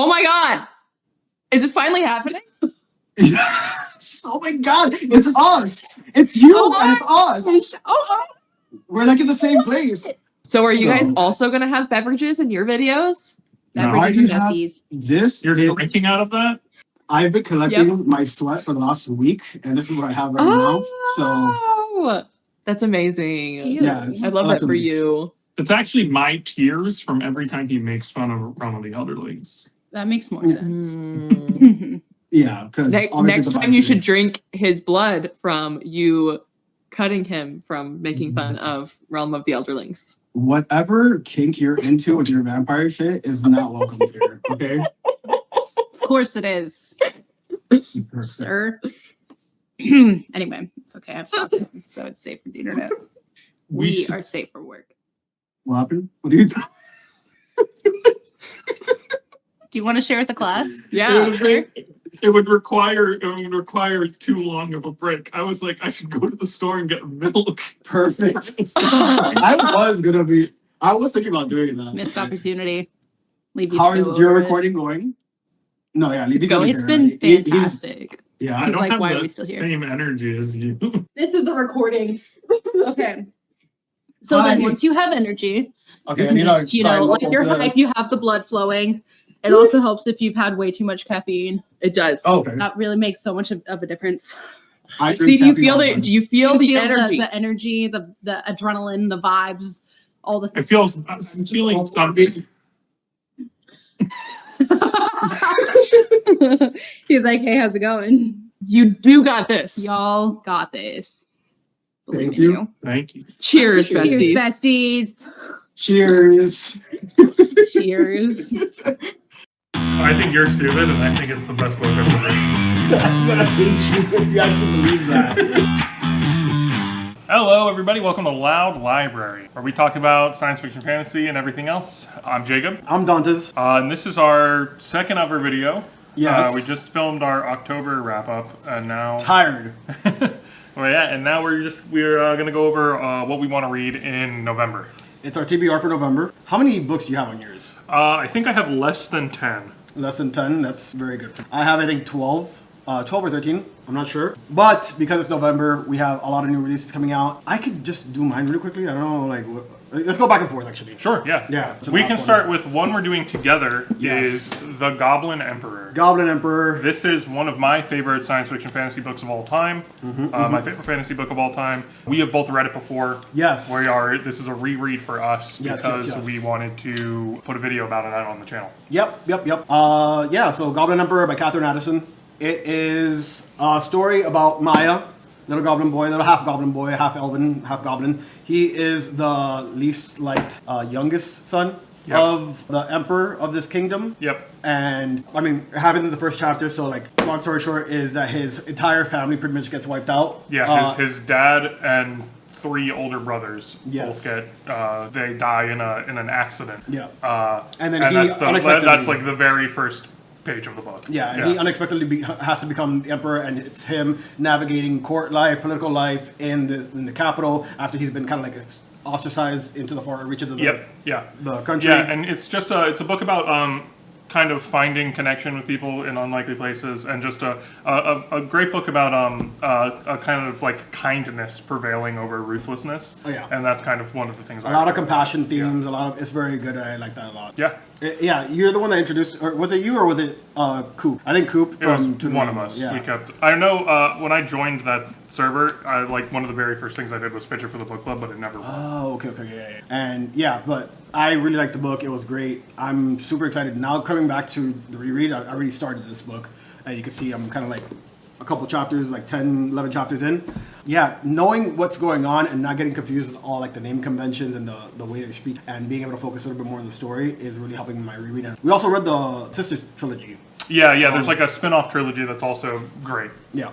Oh my god! Is this finally happening? Yes! Oh my god! It's us! It's you and it's us! We're like in the same place. So are you guys also gonna have beverages in your videos? Why do you have this? You're drinking out of that? I've been collecting my sweat for the last week, and this is what I have right now. So that's amazing. yeah, I love that for you. It's actually my tears from every time he makes fun of Realm of the Elderlings. That makes more sense. Yeah, because next time you should drink his blood from you cutting him from making fun of Realm of the Elderlings. Whatever kink you're into with your vampire shit is not welcome here, okay? Of course it is. Sir. Anyway, it's okay. I've stopped it, so it's safe for the internet. We are safe for work. What happened? What are you doing? Do you want to share with the class? Yeah, sure. It would require too long of a break. I was like, I should go to the store and get milk. Perfect. I was thinking about doing that. Missed opportunity. Leave you How so is your over it. recording going? No, yeah, leave you It's been fantastic. Yeah, I He's don't like, have why are the we still here? same energy as you. This is the recording. Okay. So then once you have energy, okay, you can just, like you're hype, you have the blood flowing. It also helps if you've had way too much caffeine. It does. Oh, okay. That really makes so much of a difference. See, do you feel the energy? The energy, the adrenaline, the vibes, all the things. I'm feeling something. He's like, hey, how's it going? You do got this. Y'all got this. Thank you. Thank you. Cheers, Cheers, besties. besties. Cheers. Cheers. I think you're stupid, and I think it's the best book I've ever read. I'm gonna hate you if you actually believe that. Hello, everybody. Welcome to Loud Library, where we talk about science fiction, fantasy, and everything else. I'm Jacob. I'm Dantes. And this is our second ever video. Yes. We just filmed our October wrap-up, and now... Tired. Well, yeah, and now we're going to go over what we want to read in November. It's our TBR for November. How many books do you have on yours? I think I have less than 10. Less than 10? That's very good. I have, I think, 12. 12 or 13. I'm not sure. But because it's November, we have a lot of new releases coming out. I could just do mine really quickly. I don't know, like... Let's go back and forth, actually. Sure, yeah. Yeah. We can start with one we're doing together. Yes. Is The Goblin Emperor. Goblin Emperor. This is one of my favorite science fiction fantasy books of all time. My favorite fantasy book of all time. We have both read it before. Yes. This is a reread for us because we wanted to put a video about it out on the channel. Yep. Yeah, so Goblin Emperor by Catherine Addison. It is a story about Maya, little goblin boy, little half goblin boy, half elven, half goblin. He is the least liked youngest son of the emperor of this kingdom. Yep. And I mean, it happened in the first chapter, so like, long story short is that his entire family pretty much gets wiped out. Yeah, his dad and 3 older brothers both get they die in an accident. Yeah. And that's like the very first page of the book. Yeah, and he unexpectedly has to become the emperor, and it's him navigating court life, political life in the capital after he's been kind of like ostracized into the far reaches of the country. Yeah, and it's just it's a book about kind of finding connection with people in unlikely places, and just a great book about a kind of like kindness prevailing over ruthlessness. Oh yeah, and that's kind of one of the things. A lot of compassion themes. A lot of it's very good. I like that a lot. Yeah. Yeah, you're the one that introduced, or was it you or was it Coop? I think Coop from one of us. Yeah. We kept. I know when I joined that server, one of the very first things I did was pitch it for the book club, but it never worked. Oh, okay, yeah. And yeah, but I really liked the book. It was great. I'm super excited now coming back to the reread. I already started this book, and you can see I'm kind of like a couple chapters, like 10, 11 chapters in. Yeah, knowing what's going on and not getting confused with all like the name conventions and the way they speak, and being able to focus a little bit more on the story is really helping my reread. And we also read the Sisters trilogy. Yeah, there's like a spin-off trilogy that's also great. Yeah.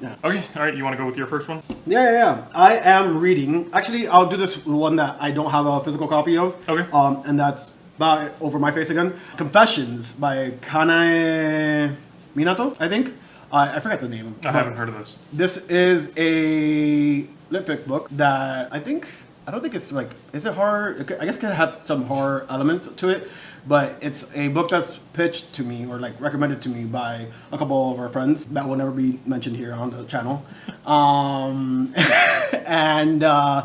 Okay, all right, you want to go with your first one? Yeah. I am reading, actually I'll do this one that I don't have a physical copy of. Okay. And that's by Over My Face Again. Confessions by Kanae Minato, I think. I forgot the name. I haven't heard of this. This is a lit fic book that I think I don't think it's like, is it horror? I guess it could have some horror elements to it, but it's a book that's pitched to me or like recommended to me by a couple of our friends that will never be mentioned here on the channel. And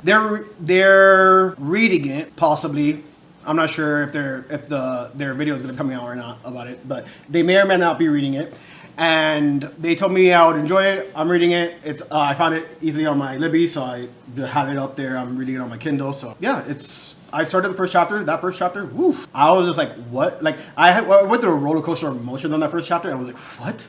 they're reading it, possibly. I'm not sure if their video is going to come out or not about it, but they may or may not be reading it. And they told me I would enjoy it. I'm reading it. It's I found it easily on my Libby, so I have it up there. I'm reading it on my Kindle. So yeah, I started the first chapter. That first chapter, woof! I was just like, what? Like I went through a roller coaster of emotion on that first chapter. I was like, what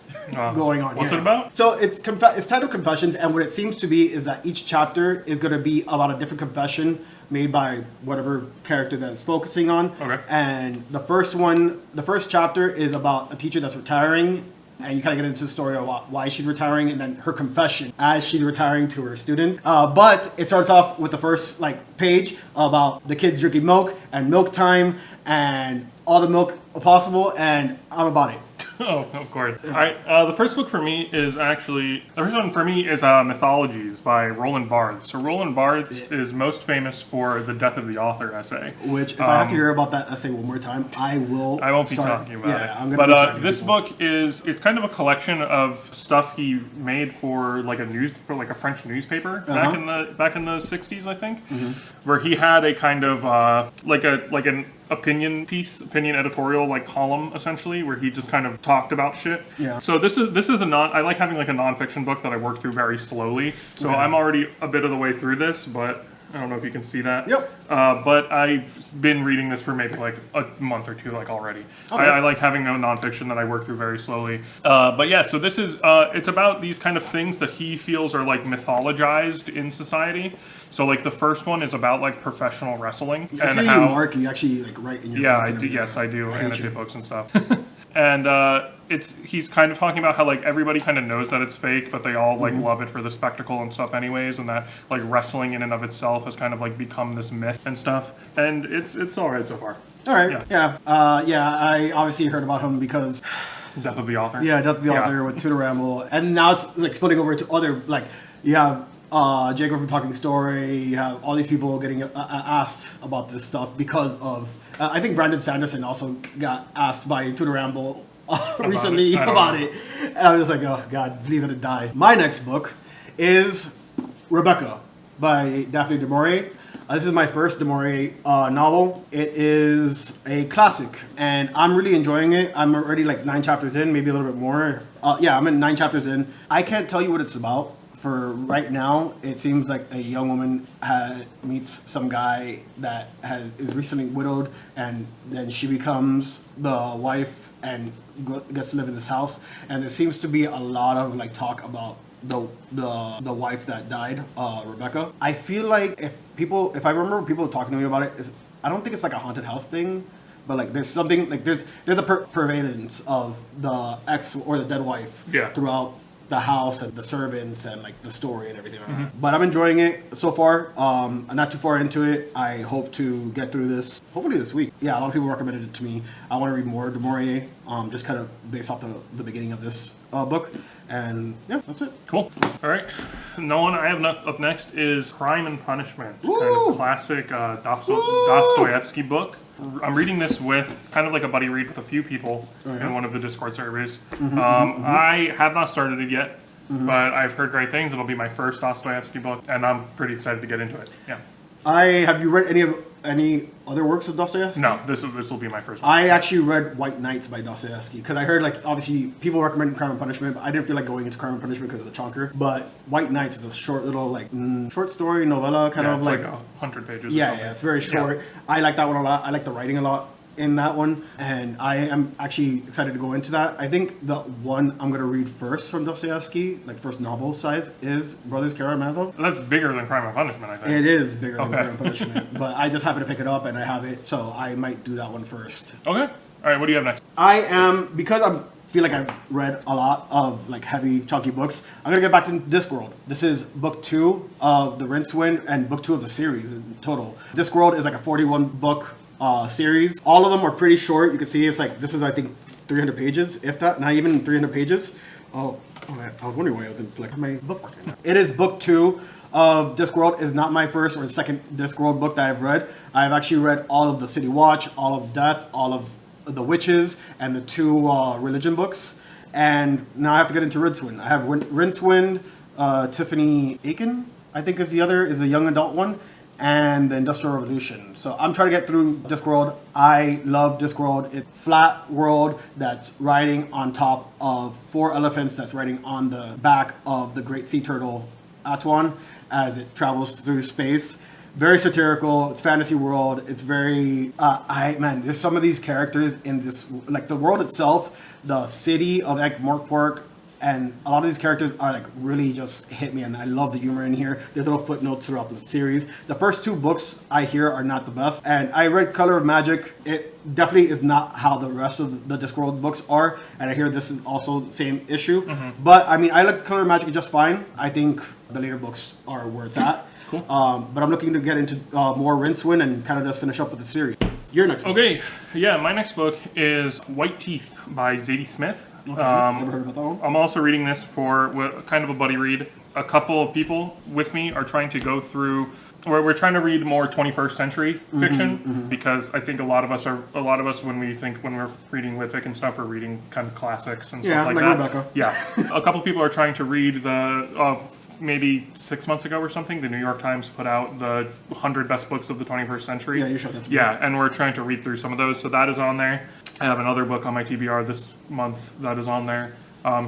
going on? What's here? it about? So it's titled Confessions, and what it seems to be is that each chapter is going to be about a different confession made by whatever character that it's focusing on. Okay. And the first chapter is about a teacher that's retiring. And you kind of get into the story of why she's retiring and then her confession as she's retiring to her students. But it starts off with the first page about the kids drinking milk and milk time and all the milk possible, and I'm about it. Oh, of course. All right. The first book for me is Mythologies by Roland Barthes. So Roland Barthes is most famous for the Death of the Author essay. Which, if I have to hear about that essay one more time, I won't be talking about it. I'm gonna but this book it's kind of a collection of stuff he made for a French newspaper back in the 60s, I think, where he had a kind of an opinion editorial column essentially, where he just kind of talked about shit. Yeah. So this is I like having a nonfiction book that I work through very slowly. So I'm already a bit of the way through this, but I don't know if you can see that. Yep. But I've been reading this for maybe a month or two already. Okay. I like having a nonfiction that I work through very slowly. But yeah, so this is it's about these kind of things that he feels are mythologized in society. So the first one is about professional wrestling and how Mark, you actually write in your books. Yes, I do. I annotate books and stuff. And he's kind of talking about how everybody kind of knows that it's fake, but they all love it for the spectacle and stuff anyways, and that wrestling in and of itself has kind of become this myth and stuff. And it's all right so far. All right. Yeah. I obviously heard about him because Death of the Author. Yeah, Death of the Author with Tudor Ramble, and now it's splitting over to other you have Jacob from Talking Story. You have all these people getting asked about this stuff because of. I think Brandon Sanderson also got asked by Tudor Ramble recently about it. And I was just like, oh God, please let it die. My next book is Rebecca by Daphne du Maurier. This is my first du Maurier novel. It is a classic, and I'm really enjoying it. I'm already 9 chapters in, maybe a little bit more. I'm in 9 chapters in. I can't tell you what it's about. For right now, it seems like a young woman meets some guy that is recently widowed, and then she becomes the wife and gets to live in this house. And there seems to be a lot of talk about the wife that died, Rebecca. I feel like if I remember people talking to me about it, I don't think it's a haunted house thing, but there's something there's the prevalence of the ex or the dead wife throughout the house and the servants and the story and everything like that. But I'm enjoying it so far. I'm not too far into it. I hope to get through this hopefully this week. Yeah, a lot of people recommended it to me. I want to read more du Maurier, just kind of based off the beginning of this book. And yeah, that's it. Cool. All right. The one I have up next is Crime and Punishment. Woo! Kind of classic Dostoevsky book. I'm reading this with kind of a buddy read with a few people in one of the Discord servers. I have not started it yet, but I've heard great things. It'll be my first Dostoevsky book, and I'm pretty excited to get into it. Yeah. Have you read any other works of Dostoevsky? No, this will be my first one. I actually read White Nights by Dostoevsky because I heard obviously people recommend Crime and Punishment, but I didn't feel like going into Crime and Punishment because of the chonker. But White Nights is a short little short story novella kind of it's 100 pages. Yeah, it's very short. Yeah. I like that one a lot. I like the writing a lot in that one, and I am actually excited to go into that. I think the one I'm going to read first from Dostoevsky, first novel size, is Brothers Karamazov. That's bigger than Crime and Punishment, I think. It is bigger than Crime and Punishment, but I just happen to pick it up and I have it, so I might do that one first. Okay. All right, what do you have next? Because I feel like I've read a lot of heavy, chunky books, I'm going to get back to Discworld. This is book 2 of the Rincewind and book 2 of the series in total. Discworld is a 41 book series. All of them are pretty short. You can see it's this is I think 300 pages, if that, not even 300 pages. Oh, man. I was wondering why I didn't like my book right now. It is book 2 of Discworld. Is not my first or second Discworld book that I've read. I've actually read all of the City Watch, all of Death, all of the Witches, and the 2 religion books. And now I have to get into Rincewind. I have Rincewind, Tiffany Aiken, I think is the other, is a young adult one, and the Industrial Revolution. So I'm trying to get through Discworld. I love Discworld. It's a flat world that's riding on top of 4 elephants that's riding on the back of the great sea turtle Atuan as it travels through space. Very satirical. It's fantasy world. It's very there's some of these characters in this, like the world itself, the city of Ankh-Morpork, and a lot of these characters are like really just hit me, and I love the humor in here. There's little footnotes throughout the series. The first 2 books I hear are not the best, and I read Color of Magic. It definitely is not how the rest of the Discworld books are, and I hear this is also the same issue. But I mean, I like Color of Magic just fine. I think the later books are where it's at. Cool. But I'm looking to get into more Rincewind and kind of just finish up with the series. Your next book. Okay, yeah, my next book is White Teeth by Zadie Smith. Okay, never heard about that one. I'm also reading this for kind of a buddy read. A couple of people with me are trying to go through. We're trying to read more 21st century fiction because I think a lot of us when we're reading lit fic and stuff, we're reading kind of classics and stuff like that. Rebecca. Yeah, a couple people are trying to read maybe 6 months ago or something, the New York Times put out the 100 best books of the 21st century. Yeah, you showed that to me. Yeah, and we're trying to read through some of those, so that is on there. I have another book on my TBR this month that is on there.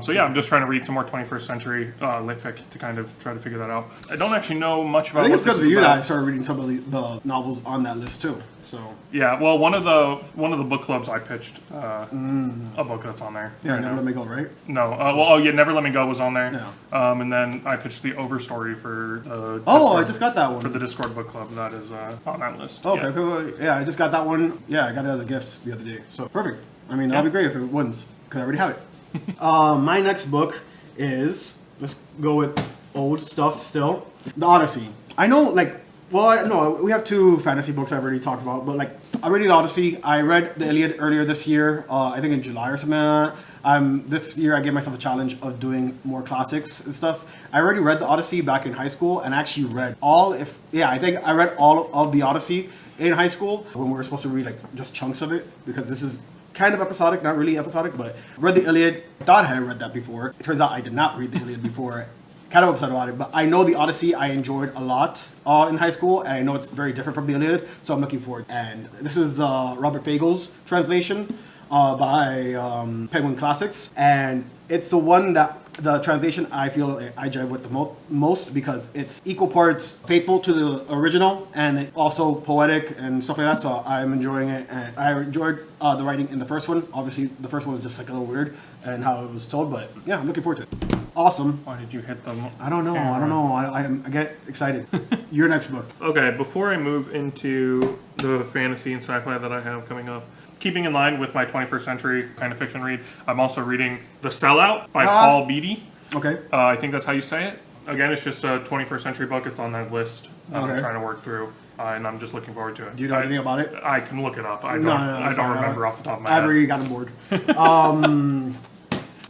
So yeah, I'm just trying to read some more 21st century lit fic to kind of try to figure that out. I don't actually know much about. I think it's what because this of you is that about. I started reading some of the novels on that list too. So Yeah, well, one of the book clubs I pitched a book that's on there. yeah, right Never now. Let Me Go, right? No, Never Let Me Go was on there. Yeah. And then I pitched the Overstory for the. Oh, I Discord- just got that one. for the Discord book club. That is on that list. Okay, Yeah. cool. Yeah, I just got that one. Yeah, I got it as a gift the other day. So perfect. I mean, that'd be great if it wins because I already have it. My next book is, let's go with old stuff still, the Odyssey. I know, we have 2 fantasy books I've already talked about, but like I read the Odyssey. I read the Iliad earlier this year. I think in July or something like that. This year I gave myself a challenge of doing more classics and stuff. I already read the Odyssey back in high school, and actually read I think I read all of the Odyssey in high school when we were supposed to read like just chunks of it, because this is kind of episodic, not really episodic, but read the Iliad. Thought I had read that before. It turns out I did not read the Iliad before. Kind of upset about it, but I know the Odyssey I enjoyed a lot in high school, and I know it's very different from the Iliad, so I'm looking forward. And this is Robert Fagel's translation by Penguin Classics, and it's the one that the translation I feel I jive with the most because it's equal parts faithful to the original and also poetic and stuff like that. So I'm enjoying it, and I enjoyed the writing in the first one. Obviously, the first one was just like a little weird and how it was told, but yeah, I'm looking forward to it. Awesome. Why did you hit them? I don't know. I get excited. Your next book. Okay, before I move into the fantasy and sci-fi that I have coming up, keeping in line with my 21st century kind of fiction read, I'm also reading The Sellout by Paul Beatty. Okay. I think that's how you say it. Again, it's just a 21st century book. It's on that list I'm Okay. trying to work through, and I'm just looking forward to it. Do you know anything about it? I can look it up. I No, don't sorry, remember off the top of my I've head. already gotten bored.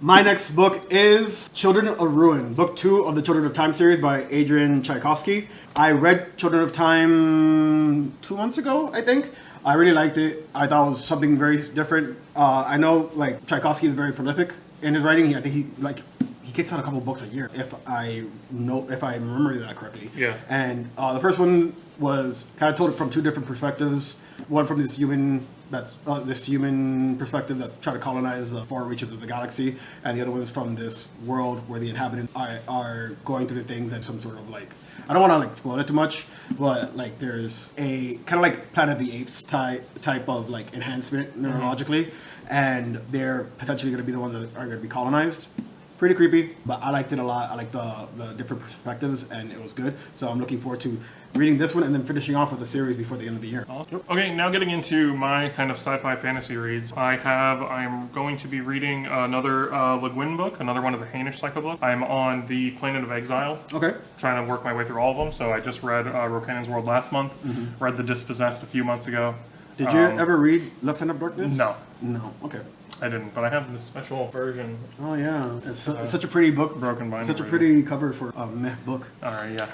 My next book is Children of Ruin, book 2 of the Children of Time series by Adrian Tchaikovsky. I read Children of Time 2 months ago, I think. I really liked it. I thought it was something very different. I know, like, Tchaikovsky is very prolific in his writing. I think he kicks out a couple books a year, if I remember that correctly. Yeah. And the first one was kind of told from 2 different perspectives. One from this human perspective that's trying to colonize the far reaches of the galaxy, and the other one is from this world where the inhabitants are going through the things and some sort of like, I don't want to like spoil it too much, but like there's a kind of like Planet of the Apes type of like enhancement neurologically, and they're potentially going to be the ones that are going to be colonized. Pretty creepy, but I liked it a lot. I liked the different perspectives, and it was good. So I'm looking forward to reading this one and then finishing off with the series before the end of the year. Okay, now getting into my kind of sci-fi fantasy reads. I'm going to be reading another Le Guin book, another one of the Hainish cycle books. I'm on the Planet of Exile. Okay. Trying to work my way through all of them. So I just read Rokanan's World last month, read The Dispossessed a few months ago. Did you ever read Lieutenant of Darkness? No, No. Okay. I didn't, but I have this special version. Oh yeah, it's such a pretty book. Broken binding. Such a version. pretty cover for a meh book. All right, yeah.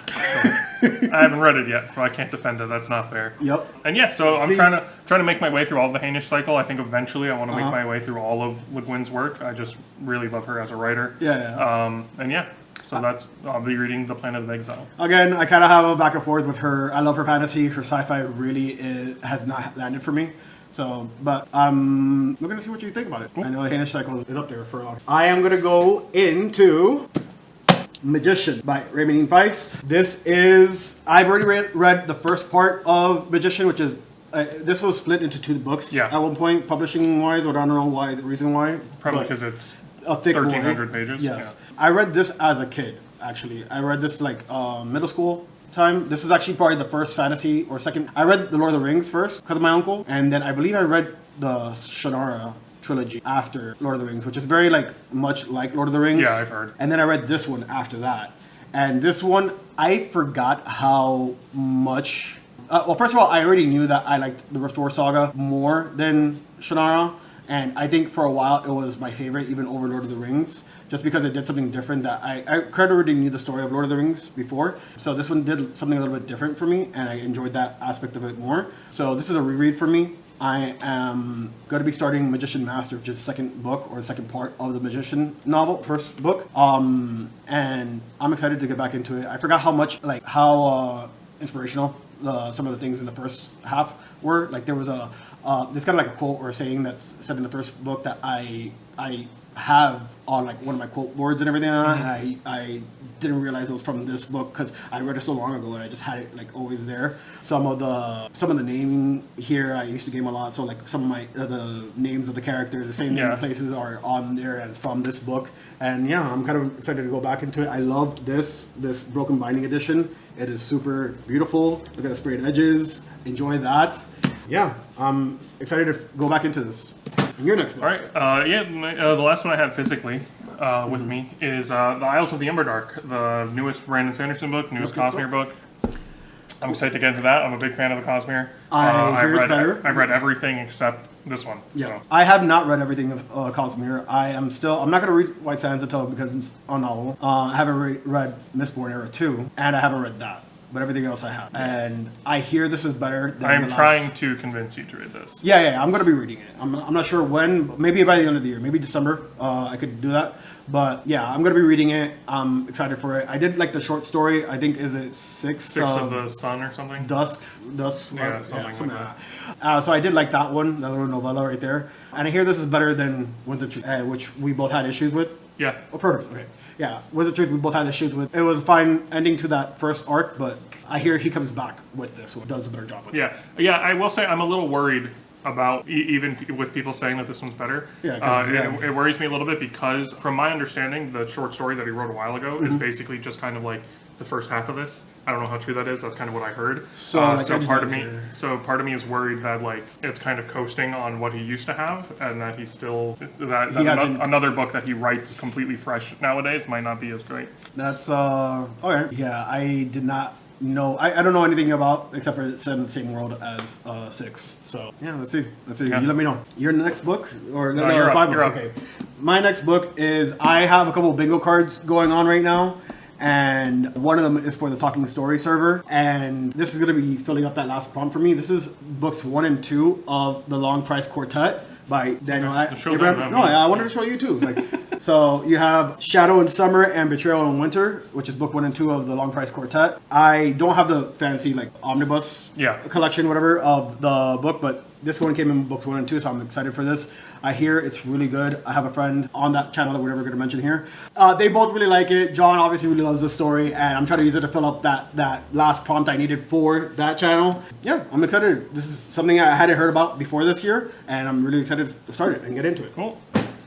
So, I haven't read it yet, so I can't defend it. That's not fair. Yep. And yeah, so I'm Sweet. trying to make my way through all of the Hainish cycle. I think eventually I want to make my way through all of Le Guin's work. I just really love her as a writer. Yeah. And yeah, so I'll be reading The Planet of Exile. Again, I kind of have a back and forth with her. I love her fantasy. Her sci-fi really has not landed for me. So, but I'm looking to see what you think about it. I know the Hainish cycle is up there for a lot. I am going to go into Magician by Raymond Feist. I've already read the first part of Magician, which is, this was split into 2 books at one point, publishing-wise, but I don't know why, the reason why. Probably because it's a thick 1,300 pages. Yes. Yeah. I read this as a kid, actually. I read this like middle school time. This is actually probably the first fantasy or second. I read The Lord of the Rings first because of my uncle, and then I believe I read the Shannara trilogy after Lord of the Rings, which is very much like Lord of the Rings. Yeah, I've heard. And then I read this one after that. And this one, I forgot how much... well, first of all, I already knew that I liked the Rift War Saga more than Shannara, and I think for a while it was my favorite, even over Lord of the Rings, just because it did something different that I kind of already knew the story of Lord of the Rings before. So this one did something a little bit different for me, and I enjoyed that aspect of it more. So this is a reread for me. I am going to be starting Magician Master, which is the second book or the second part of the Magician novel, first book. And I'm excited to get back into it. I forgot how much, how inspirational some of the things in the first half were. Like there was this kind of like a quote or a saying that's said in the first book that I have on like one of my quote boards and everything. I didn't realize it was from this book because I read it so long ago and I just had it like always there. Some of the naming here I used to game a lot, so like some of my the names of the characters, the same name of places are on there and it's from this book. And yeah, I'm kind of excited to go back into it. I love this broken binding edition. It is super beautiful. Look at the sprayed edges. Enjoy that. Yeah, I'm excited to go back into this. Your next book. All right. The last one I have physically with me is The Isles of the Emberdark, the newest Brandon Sanderson book, newest Cosmere book. I'm excited to get into that. I'm a big fan of the Cosmere. I've read everything except this one. Yeah, so. I have not read everything of Cosmere. I'm not going to read White Sands until it becomes a novel. I haven't read Mistborn Era 2, and I haven't read that. But everything else I have. And I hear this is better than I'm trying to convince you to read this. Yeah, I'm going to be reading it. I'm not sure when, maybe by the end of the year, maybe December, I could do that. But yeah, I'm going to be reading it. I'm excited for it. I did like the short story. I think, is it Six of the Sun or something? Dusk. Yeah, something like that. So I did like that one, that little novella right there. And I hear this is better than Winds of Truth, which we both had issues with. Yeah. Oh, perfect. Okay. Yeah, Winds of Truth we both had issues with. It was a fine ending to that first arc, but I hear he comes back with this one, does a better job with it. Yeah, I will say I'm a little worried about, even with people saying that this one's better. It worries me a little bit because, from my understanding, the short story that he wrote a while ago is basically just kind of like the first half of this. I don't know how true that is. That's kind of what I heard. So part of me is worried that like it's kind of coasting on what he used to have, and that he's still another book that he writes completely fresh nowadays might not be as great. That's okay. Yeah, I did not know. I don't know anything about except for it's in the same world as Six. So yeah, let's see. Yeah. You let me know. Your next book or no, it's my book. Okay. My next book is I have a couple of bingo cards going on right now. And one of them is for the Talking Story server, and this is going to be filling up that last prompt for me. This is books 1 and 2 of the Long Price Quartet by Daniel Abraham. I wanted to show you too. So you have Shadow in Summer and Betrayal in Winter, which is book 1 and 2 of the Long Price Quartet. I don't have the fancy omnibus collection, whatever, of the book, but this one came in books 1 and 2, so I'm excited for this. I hear it's really good. I have a friend on that channel that we're never going to mention here. They both really like it. John obviously really loves the story, and I'm trying to use it to fill up that last prompt I needed for that channel. Yeah, I'm excited. This is something I hadn't heard about before this year, and I'm really excited to start it and get into it. Cool.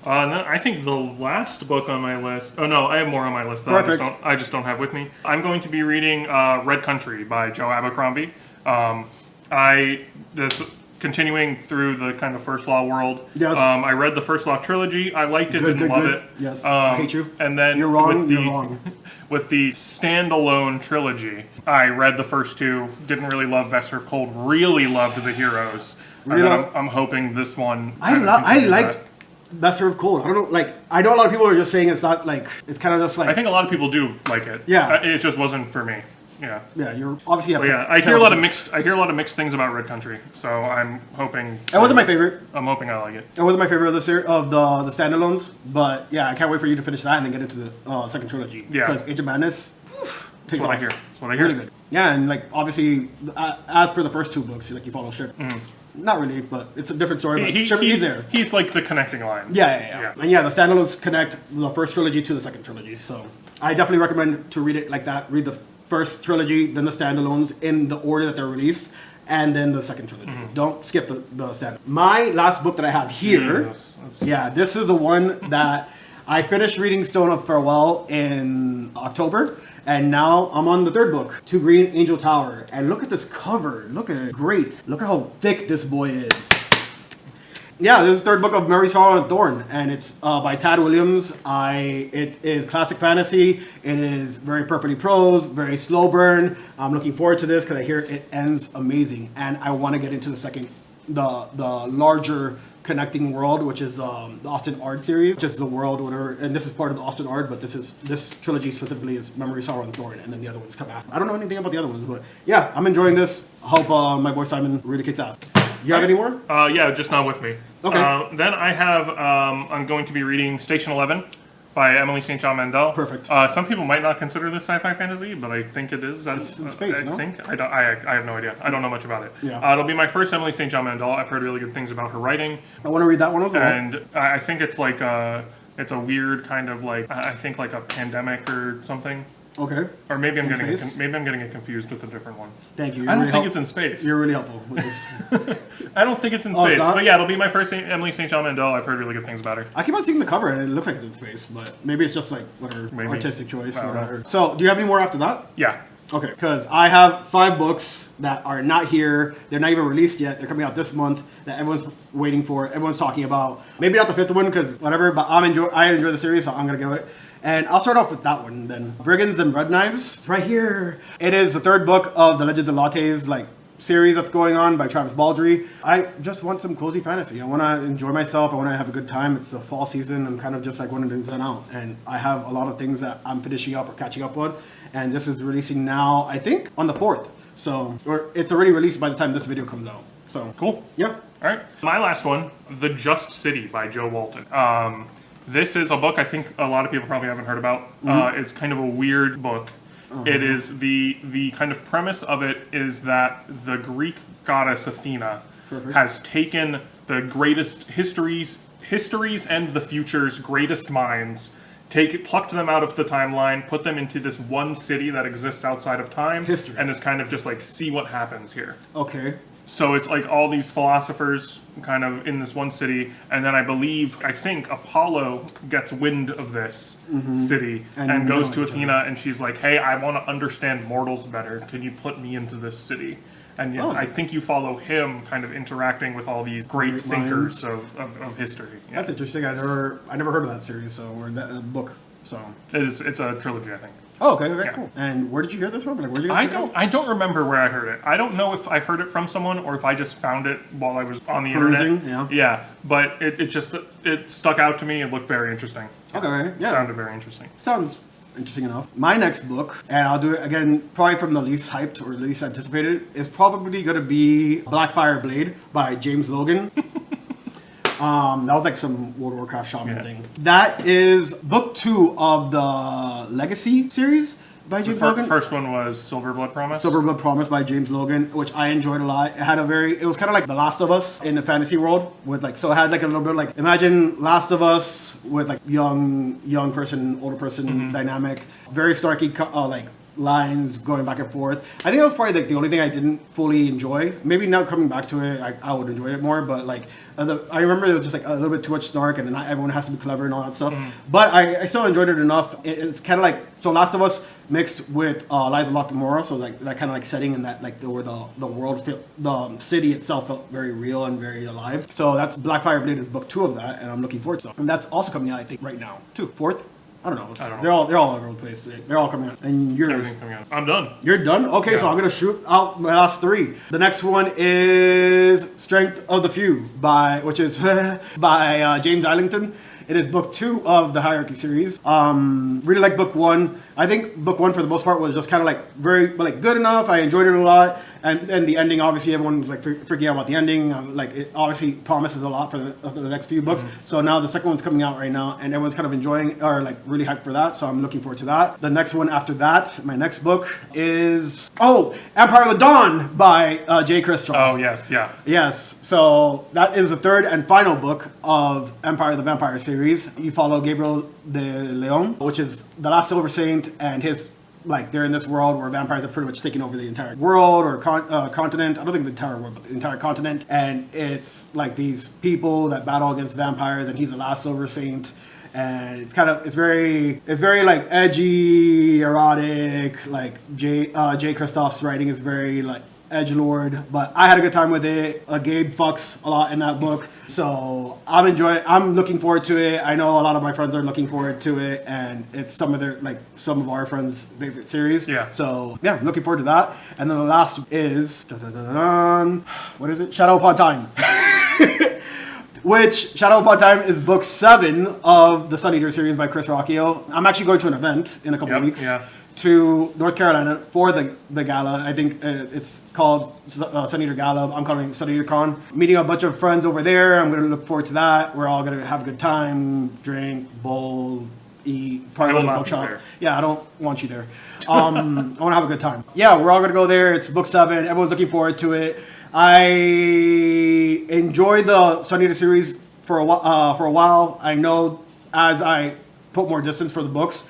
I think the last book on my list... Oh, no, I have more on my list that I just don't have with me. I'm going to be reading Red Country by Joe Abercrombie. Continuing through the kind of First Law world. Yes. I read the First Law trilogy. I liked it, didn't love it. Yes, I hate you. And then you're wrong. With the standalone trilogy, I read the first 2, didn't really love Vesper of Cold, really loved The Heroes. I'm hoping this one. I like Best Served Cold. I don't know, like, I know a lot of people are just saying it's not, like, it's kind of just like... I think a lot of people do like it. Yeah. It just wasn't for me. Yeah. Yeah, you're obviously... I hear a lot of mixed things about Red Country, so I'm hoping... It wasn't my favorite. I'm hoping I like it. It wasn't my favorite of the the standalones, but yeah, I can't wait for you to finish that and then get into the second trilogy. Yeah. Because Age of Madness takes off. That's what I hear. Really good. Yeah, and like, obviously, as per the first two books, like, you follow Ship. Not really, but it's a different story. But he's there. He's like the connecting line. Yeah. And yeah, the standalones connect the first trilogy to the second trilogy. So I definitely recommend to read it like that. Read the first trilogy, then the standalones in the order that they're released, and then the second trilogy. Don't skip the stand. My last book that I have here, this is the one that I finished reading Stone of Farewell in October. And now I'm on the third book, To Green Angel Tower. And look at this cover. Look at it. Great. Look at how thick this boy is. Yeah, this is the third book of Mary Sorrow and Thorn. And it's by Tad Williams. It is classic fantasy. It is very purpley prose, very slow burn. I'm looking forward to this because I hear it ends amazing. And I want to get into the larger connecting world, which is the Austin Ard series, which is the world, whatever, and this is part of the Austin Ard, but this trilogy specifically is Memory, Sorrow, and Thorn, and then the other ones come after. I don't know anything about the other ones, but yeah, I'm enjoying this. I hope my boy Simon really kicks ass. You have any more? Yeah, just not with me. Okay. Then I have, I'm going to be reading Station 11 by Emily St. John Mandel. Perfect. Some people might not consider this sci-fi fantasy, but I think it is. It's in space, no? I have no idea. I don't know much about it. Yeah. It'll be my first Emily St. John Mandel. I've heard really good things about her writing. I want to read that one as well. And I think it's like it's a weird kind of like, I think like a pandemic or something. Okay. Or maybe I'm getting it confused with a different one. Thank you. I don't think it's in space. You're really helpful with this. I don't think it's in space. But yeah, it'll be my first Emily St. John Mandel. I've heard really good things about her. I keep on seeing the cover and it looks like it's in space, but maybe it's just like whatever, artistic choice or whatever. So, do you have any more after that? Yeah. Okay, because I have 5 books that are not here. They're not even released yet. They're coming out this month that everyone's waiting for. Everyone's talking about. Maybe not the 5th one because whatever, but I enjoy the series, so I'm going to give it. And I'll start off with that one then. Brigands and Breadknives. It's right here. It is the 3rd book of the Legends and Lattes series that's going on by Travis Baldry. I just want some cozy fantasy. I want to enjoy myself. I want to have a good time. It's the fall season. I'm kind of just like wanting to zen out. And I have a lot of things that I'm finishing up or catching up on. And this is releasing now, I think, on the 4th. So, or it's already released by the time this video comes out. So, cool. Yeah. All right. My last one, The Just City by Joe Walton. This is a book I think a lot of people probably haven't heard about. It's kind of a weird book. It is the kind of premise of it is that the Greek goddess Athena has taken the greatest histories and the future's greatest minds, plucked them out of the timeline, put them into this one city that exists outside of time, and is kind of just like, see what happens here. Okay. So it's like all these philosophers kind of in this one city, and then I think Apollo gets wind of this city and goes to Athena, and she's like, hey, I want to understand mortals better. Can you put me into this city? And I think you follow him kind of interacting with all these great thinkers of history. Yeah. That's interesting. I never heard of that series, or that book. So it's a trilogy, I think. Oh, okay, cool. And where did you hear this from? Like, where did you I don't remember where I heard it. I don't know if I heard it from someone or if I just found it while I was on the internet. Yeah, but it stuck out to me. It looked very interesting. Okay, yeah. Sounded very interesting. Sounds interesting enough. My next book, and I'll do it again, probably from the least hyped or least anticipated, is probably going to be Blackfire Blade by James Logan. That was like some World of Warcraft shaman thing. That is book 2 of the Legacy series by James Logan. The first one was Silver Blood Promise. Silver Blood Promise by James Logan, which I enjoyed a lot. It was kind of like The Last of Us in the fantasy world, with so it had like a little bit like, imagine Last of Us with like young person, older person dynamic, very starky lines going back and forth. I think that was probably like the only thing I didn't fully enjoy. Maybe now coming back to it, I would enjoy it more. But like, I remember it was just like a little bit too much snark, and not everyone has to be clever and all that stuff. But I still enjoyed it enough. It's kind of like Last of Us mixed with Lies of Locke, so like that kind of like setting and that like where the world the city itself felt very real and very alive. So that's Blackfire Blade is book 2 of that, and I'm looking forward to it. And that's also coming out I think right now too. 4th. I don't know. I don't know. They're all over the place. They're all coming out. And yours. Everything's coming out. I'm done. You're done? Okay, so I'm gonna shoot out my last three. The next one is Strength of the Few which is by James Islington. It is book 2 of the Hierarchy series. Really like book 1. I think book 1 for the most part was just kind of like very like good enough. I enjoyed it a lot, and the ending, obviously everyone's like freaking out about the ending. Like it obviously promises a lot for the next few books. So now the second one's coming out right now, and everyone's kind of enjoying or like really hyped for that. So I'm looking forward to that. The next one after that, my next book is Empire of the Dawn by J. Kristoff. Oh yes, yeah. Yes, so that is the third and final book of Empire of the Vampire series. You follow Gabriel de Leon, which is the last Silver Saint, and his they're in this world where vampires have pretty much taken over the entire world or continent. I don't think the entire world, but the entire continent. And it's like these people that battle against vampires, and he's the last Silver Saint. And it's very like edgy, erotic. Like J. Kristoff's writing is very like edgelord, but I had a good time with it. Gabe fucks a lot in that book, so I'm looking forward to it. I know a lot of my friends are looking forward to it, and it's some of our friends' favorite series. Yeah. So yeah, I'm looking forward to that. And then the last is what is it? Shadow Upon Time. Which Shadow Upon Time is book 7 of the Sun Eater series by Chris Rocchio. I'm actually going to an event in a couple of weeks. Yeah. To North Carolina for the gala. I think it's called Sun Eater Gala. I'm calling it Sun Eater Con. Meeting a bunch of friends over there. I'm going to look forward to that. We're all going to have a good time, drink, bowl, eat, probably go to the bookshop. Yeah, I don't want you there. I want to have a good time. Yeah, we're all going to go there. It's book 7. Everyone's looking forward to it. I enjoyed the Sun Eater series for a while. I know as I put more distance for the books,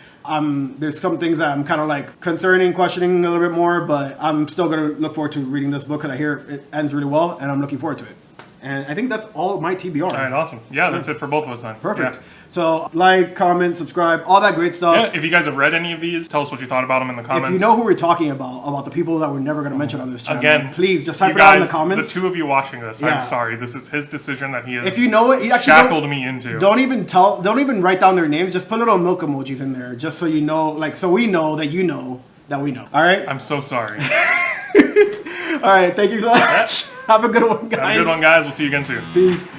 there's some things that I'm kind of like questioning a little bit more, but I'm still going to look forward to reading this book because I hear it ends really well, and I'm looking forward to it. And I think that's all of my TBR. All right, awesome. Yeah, that's it for both of us then. Perfect. Yeah. So like, comment, subscribe, all that great stuff. Yeah, if you guys have read any of these, tell us what you thought about them in the comments. If you know who we're talking about the people that we're never going to mention on this channel, again, please just type it out in the comments. The two of you watching this, I'm sorry. This is his decision that he has if you know it, shackled me into. Don't even write down their names. Just put little milk emojis in there, just so you know, so we know that you know that we know. All right? I'm so sorry. All right, thank you so much. Have a good one, guys. Have a good one, guys. We'll see you again soon. Peace.